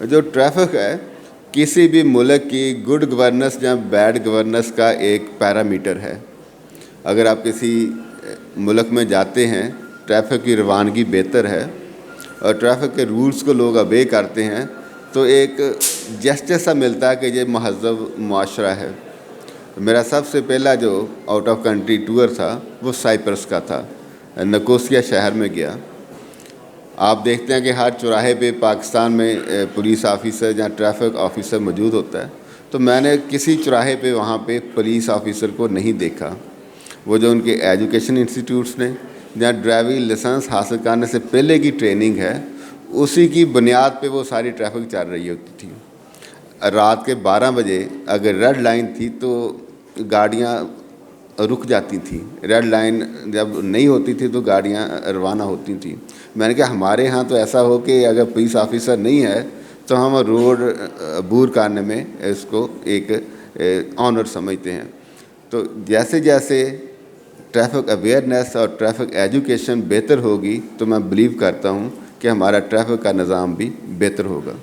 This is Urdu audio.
جو ٹریفک ہے کسی بھی ملک کی گڈ گورننس یا بیڈ گورننس کا ایک پیرامیٹر ہے۔ اگر آپ کسی ملک میں جاتے ہیں، ٹریفک کی روانگی بہتر ہے اور ٹریفک کے رولز کو لوگ اوبے کرتے ہیں، تو ایک جسٹس سا ملتا ہے کہ یہ مہذب معاشرہ ہے۔ میرا سب سے پہلا جو آؤٹ آف کنٹری ٹور تھا وہ سائپرس کا تھا، نکوسیا شہر میں گیا۔ آپ دیکھتے ہیں کہ ہر چوراہے پہ پاکستان میں پولیس آفیسر یا ٹریفک آفیسر موجود ہوتا ہے، تو میں نے کسی چوراہے پہ وہاں پہ پولیس آفیسر کو نہیں دیکھا۔ وہ جو ان کے ایجوکیشن انسٹیٹیوٹس نے یا ڈرائیونگ لائسنس حاصل کرنے سے پہلے کی ٹریننگ ہے، اسی کی بنیاد پہ وہ ساری ٹریفک چل رہی ہوتی تھی۔ رات کے 12 بجے اگر ریڈ لائن تھی تو گاڑیاں رک جاتی تھیں، ریڈ لائن جب نہیں ہوتی تھی تو گاڑیاں روانہ ہوتی تھیں۔ میں نے کہا ہمارے ہاں تو ایسا ہو کہ اگر پولیس آفیسر نہیں ہے تو ہم روڈ عبور کرنے میں اس کو ایک آنر سمجھتے ہیں۔ تو جیسے جیسے ٹریفک اویئرنیس اور ٹریفک ایجوکیشن بہتر ہوگی تو میں بلیو کرتا ہوں کہ ہمارا ٹریفک کا نظام بھی بہتر ہوگا۔